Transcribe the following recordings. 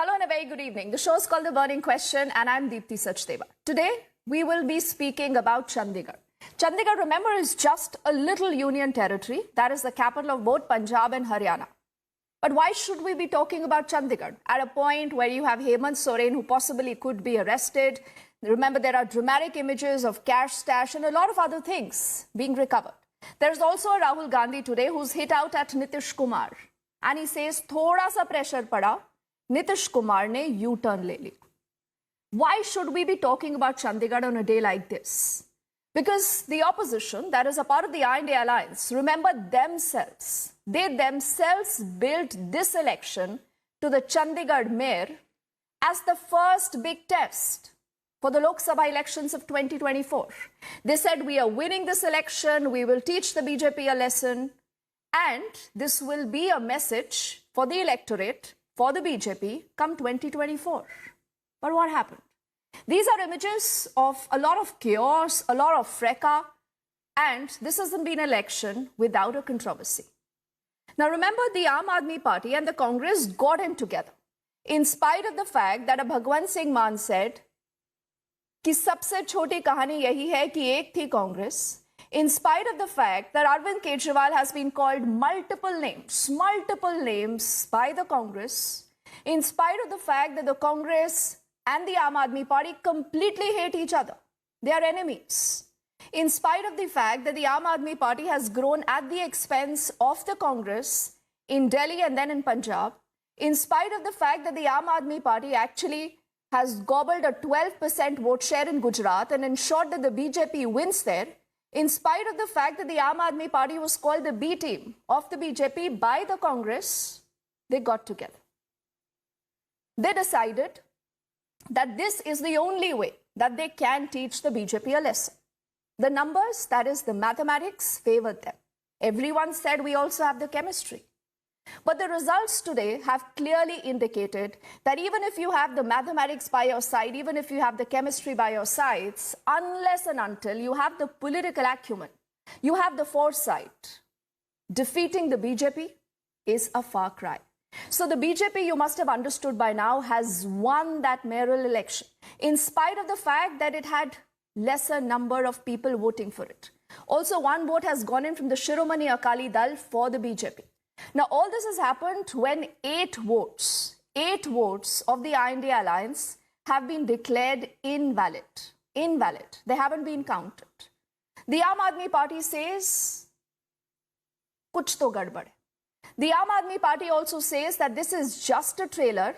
Hello and a very good evening. The show is called The Burning Question and I'm Deepthi Sachdeva. Today, we will be speaking about Chandigarh. Chandigarh, remember, is just a little union territory that is the capital of both Punjab and Haryana. But why should we be talking about Chandigarh at a point where you have Hemant Soren who possibly could be arrested? Remember, there are dramatic images of cash stash and a lot of other things being recovered. There's also a Rahul Gandhi today who's hit out at Nitish Kumar. And he says, thoda sa pressure pada, Nitish Kumar ne U-turn le liya. Why should we be talking about Chandigarh on a day like this? Because the opposition, that is a part of the INDA alliance, remember themselves. They themselves built this election to the Chandigarh mayor as the first big test for the Lok Sabha elections of 2024. They said, we are winning this election, we will teach the BJP a lesson, and this will be a message for the electorate, for the BJP, come 2024. But what happened? These are images of a lot of chaos, a lot of fracas, and this hasn't been an election without a controversy. Now remember, the Aam Aadmi Party and the Congress got in together, in spite of the fact that a Bhagwant Singh Mann said कि सबसे छोटी कहानी यही है कि एक थी Congress. In spite of the fact that Arvind Kejriwal has been called multiple names by the Congress, in spite of the fact that the Congress and the Aam Aadmi Party completely hate each other. They are enemies. In spite of the fact that the Aam Aadmi Party has grown at the expense of the Congress in Delhi and then in Punjab, in spite of the fact that the Aam Aadmi Party actually has gobbled a 12% vote share in Gujarat and ensured that the BJP wins there, in spite of the fact that the Aam Aadmi Party was called the B team of the BJP by the Congress, they got together. They decided that this is the only way that they can teach the BJP a lesson. The numbers, that is the mathematics, favored them. Everyone said we also have the chemistry. But the results today have clearly indicated that even if you have the mathematics by your side, even if you have the chemistry by your sides, unless and until you have the political acumen, you have the foresight, defeating the BJP is a far cry. So the BJP, you must have understood by now, has won that mayoral election, in spite of the fact that it had lesser number of people voting for it. Also, one vote has gone in from the Shiromani Akali Dal for the BJP. Now, all this has happened when 8 votes of the INDA alliance have been declared invalid. They haven't been counted. The Aam Aadmi Party says, kuch to gadbad hai. The Aam Aadmi Party also says that this is just a trailer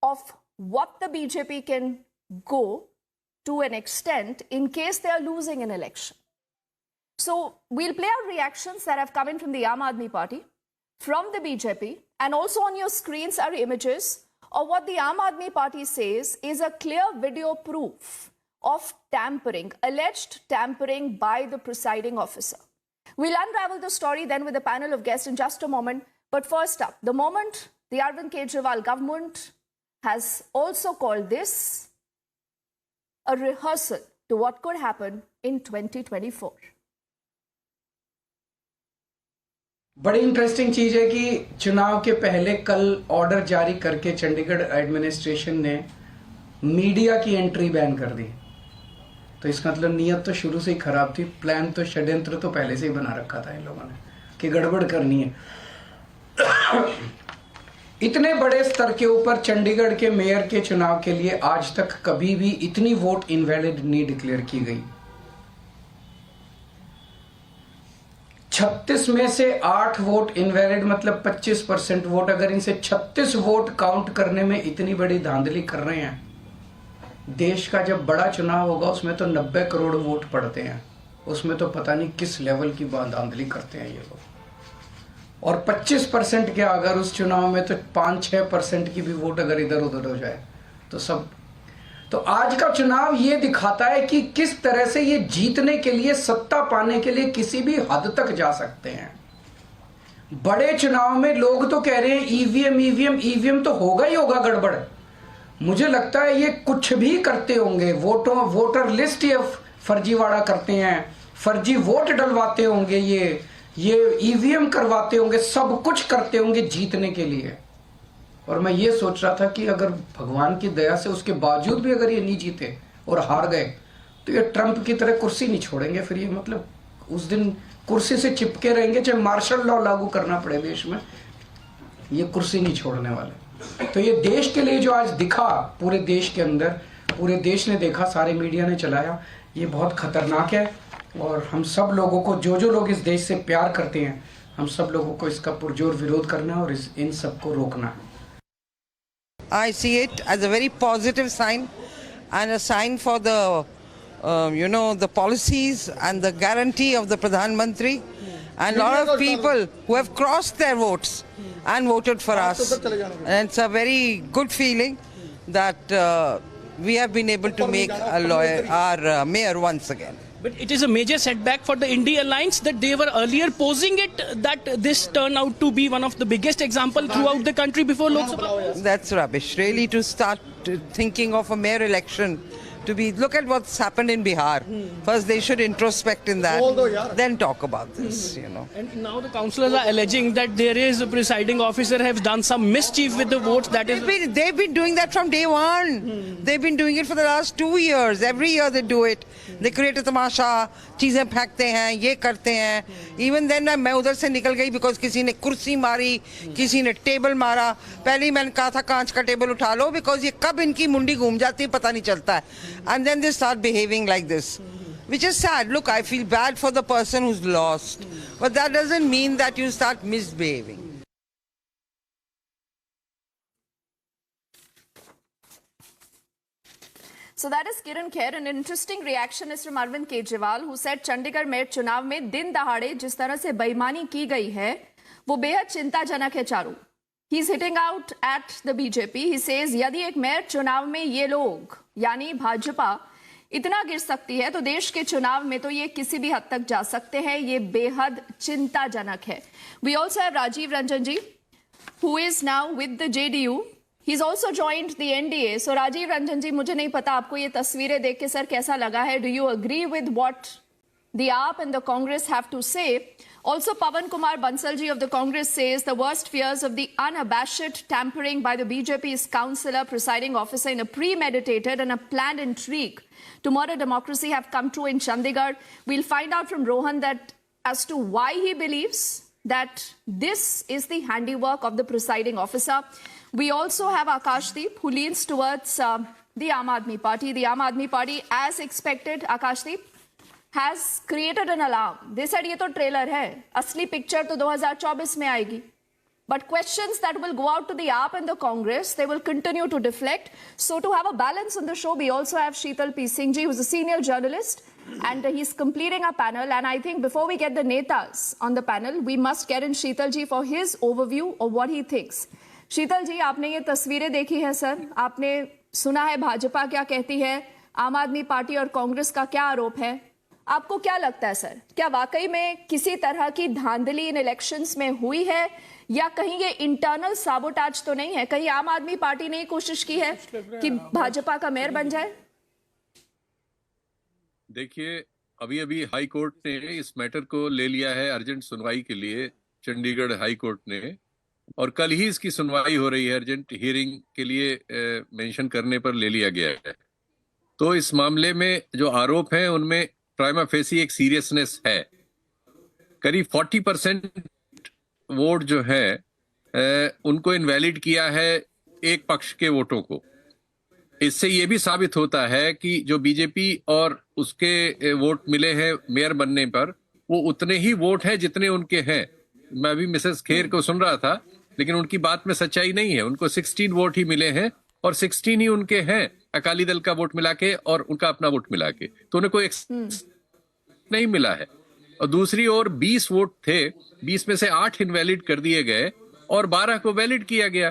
of what the BJP can go to an extent in case they are losing an election. So we'll play our reactions that have come in from the Aam Aadmi Party, from the BJP, and also on your screens are images of what the Aam Aadmi Party says is a clear video proof of tampering, alleged tampering by the presiding officer. We'll unravel the story then with a panel of guests in just a moment. But first up, the moment the Arvind Kejriwal government has also called this a rehearsal to what could happen in 2024. बड़ी interesting चीज है कि चुनाव के पहले कल order जारी करके चंडीगढ़ एडमिनिस्ट्रेशन ने मीडिया की एंट्री बैन कर दी. तो इसका मतलब नीयत तो शुरू से ही खराब थी. प्लान तो, षड्यंत्र तो पहले से ही बना रखा था इन लोगों ने कि गड़बड़ करनी है. इतने बड़े स्तर के ऊपर चंडीगढ़ के मेयर के चुनाव के लिए आज तक कभी भी इतनी वोट इनवैलिड नहीं डिक्लेयर की गई. 36 में से 8 वोट इनवैलिड, मतलब 25% वोट. अगर इनसे 36 वोट काउंट करने में इतनी बड़ी धांधली कर रहे हैं, देश का जब बड़ा चुनाव होगा उसमें तो 90 करोड़ वोट पड़ते हैं, उसमें तो पता नहीं किस लेवल की धांधली करते हैं ये लोग. और 25% के अगर उस चुनाव में तो 5-6% की भी वोट अगर इधर उधर हो जाए तो सब. तो आज का चुनाव ये दिखाता है कि किस तरह से ये जीतने के लिए, सत्ता पाने के लिए किसी भी हद तक जा सकते हैं. बड़े चुनाव में लोग तो कह रहे हैं ईवीएम तो होगा ही होगा गड़बड़. मुझे लगता है ये कुछ भी करते होंगे. वोटर लिस्ट ये फर्जीवाड़ा करते हैं, फर्जी वोट डलवाते होंगे, ये ईवीएम करवाते होंगे, सब कुछ करते होंगे जीतने के लिए. और मैं ये सोच रहा था कि अगर भगवान की दया से उसके बावजूद भी अगर ये नहीं जीते और हार गए तो ये ट्रंप की तरह कुर्सी नहीं छोड़ेंगे। फिर ये मतलब उस दिन कुर्सी से चिपके रहेंगे, चाहे मार्शल लॉ लागू करना पड़े देश में, ये कुर्सी नहीं छोड़ने वाले। तो ये देश के लिए जो आज दिखा, पूरे देश के अंदर, पूरे देश ने देखा, सारे मीडिया ने चलाया, ये बहुत खतरनाक है। और हम सब लोगों को, जो जो लोग इस देश से प्यार करते हैं, हम सब लोगों को इसका पुरजोर विरोध करना है और इन सब को रोकना है। I see it as a very positive sign and a sign for the, the policies and the guarantee of the Pradhan Mantri and a lot of people who have crossed their votes and voted for us. And it's a very good feeling that we have been able to make our mayor once again. But it is a major setback for the India Alliance that they were earlier posing it that this turned out to be one of the biggest example throughout the country before Lok Sabha. That's rubbish. Really, to start thinking of a mayor election to be, look at what's happened in Bihar. First, they should introspect in that, then talk about this, And now the councillors are alleging that there is a presiding officer has done some mischief with the votes. That is, they've been doing that from day one. They've been doing it for the last 2 years. Every year they do it. They create a tamasha, चीजें फेंकते हैं, ये करते हैं. Even then मैं उधर से निकल गई because किसी ने कुर्सी मारी, किसी ने टेबल मारा. पहले ही मैंने कहा था कांच का टेबल उठा लो because ये कब इनकी मुंडी घूम जाती है पता नहीं चलता है. And then they start behaving like this, which is sad. Look, I feel bad for the person who's lost, but that doesn't mean that you start misbehaving. So that is Kiran Kher. An interesting reaction is from Arvind Kejriwal, who said Chandigarh mayor चुनाव में दिन दहाड़े जिस तरह से बेईमानी की गई है वो बेहद चिंताजनक है Charu. He is hitting out at the BJP. He says यदि एक मेयर चुनाव में ये लोग यानी भाजपा इतना गिर सकती है तो देश के चुनाव में तो ये किसी भी हद तक जा सकते हैं. ये बेहद चिंताजनक है. We also have Rajiv Ranjan ji, who is now with the JDU. He's also joined the NDA. So Rajiv Ranjan ji, मुझे नहीं पता आपको ये तस्वीरें देख के सर कैसा लगा है. Do you agree with what the AAP and the Congress have to say? Also, Pawan Kumar Bansal ji of the Congress says the worst fears of the unabashed tampering by the BJP's councillor presiding officer in a premeditated and a planned intrigue to murder democracy have come true in Chandigarh. We'll find out from Rohan that as to why he believes that this is the handiwork of the presiding officer. We also have Akashdeep, who leans towards the Aam Aadmi Party. The Aam Aadmi Party, as expected, Akashdeep, has created an alarm. They said ये तो trailer है, असली picture तो 2024 में आएगी. But questions that will go out to the AAP and the Congress, they will continue to deflect. So to have a balance on the show, we also have Sheetal P. Singh ji, who's a senior journalist, and he's completing our panel. And I think before we get the netas on the panel, we must get in Sheetal ji for his overview of what he thinks. शीतल जी, आपने ये तस्वीरें देखी है sir, आपने सुना है भाजपा क्या कहती है, आम आदमी पार्टी और कांग्रेस का क्या आरोप है. आपको क्या लगता है सर, क्या वाकई में किसी तरह की धांधली इन इलेक्शंस में हुई है या कहीं ये इंटरनल साबोटाज तो नहीं है? कहीं आम आदमी पार्टी ने कोशिश की है कि भाजपा का मेयर बन जाए? देखिए, अभी अभी हाई कोर्ट ने इस मैटर को ले लिया है अर्जेंट सुनवाई के लिए, चंडीगढ़ हाई कोर्ट ने, और कल ही इसकी सुनवाई हो रही है. अर्जेंट हियरिंग के लिए मेंशन करने पर ले लिया गया है. तो इस मामले में जो आरोप हैं उनमें प्राइमा फेसी एक सीरियसनेस है. करीब 40% वोट जो है उनको इनवैलिड किया है एक पक्ष के वोटों को. इससे ये भी साबित होता है कि जो बीजेपी और उसके वोट मिले हैं मेयर बनने पर, वो उतने ही वोट हैं जितने उनके हैं. मैं अभी मिसेस खेर को सुन रहा था, लेकिन उनकी बात में सच्चाई नहीं है. उनको 16 वोट ही मिले हैं और 16 ही उनके हैं अकाली दल का वोट मिला के और उनका अपना वोट मिला के. तो उन्हें कोई नहीं मिला है. और दूसरी ओर 20 वोट थे, 20 में से 8 इनवैलिड कर दिए गए और 12 को वैलिड किया गया.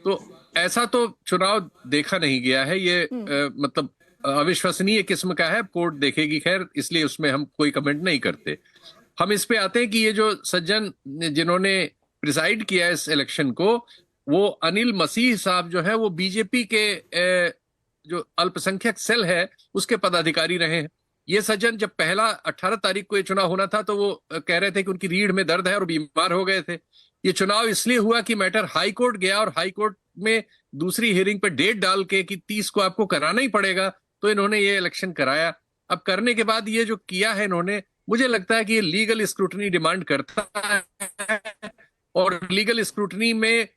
तो ऐसा तो चुनाव देखा नहीं गया है. ये मतलब अविश्वसनीय किस्म का है. कोर्ट देखेगी खैर, इसलिए उसमें हम कोई कमेंट नहीं करते. हम इस पे आते हैं कि ये जो सज्जन जिन्होंने प्रिसाइड किया इस इलेक्शन को, वो अनिल मसीह साहब जो है वो बीजेपी के जो अल्पसंख्यक सेल है उसके पदाधिकारी रहे हैं. ये सज्जन जब पहला 18 तारीख को ये चुनाव होना था तो वो कह रहे थे कि उनकी रीढ़ में दर्द है और बीमार हो गए थे. ये चुनाव इसलिए हुआ कि मैटर हाई कोर्ट गया और हाई कोर्ट में दूसरी हियरिंग पे डेट डाल के कि 30 को आपको कराना ही पड़ेगा, तो इन्होंने ये इलेक्शन कराया। अब करने के बाद ये जो किया है इन्होंने, मुझे लगता है कि ये लीगल स्क्रूटनी डिमांड करता है, और लीगल स्क्रूटनी में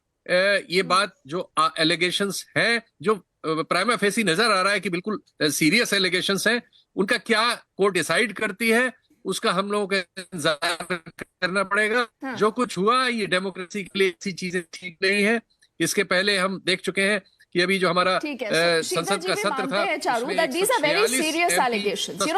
ये बात जो एलिगेशंस हैं, जो प्राइमा फेसी नजर आ रहा है कि बिल्कुल सीरियस एलिगेशंस हैं, उनका क्या कोर्ट डिसाइड करती है उसका हम लोगों को इंतजार करना पड़ेगा। जो कुछ हुआ ये डेमोक्रेसी के लिए ऐसी चीजें ठीक नहीं है। इसके पहले हम देख चुके हैं कि अभी जो हमारा ठीक है, संसद का सत्र था, Charu, that these are very serious allegations.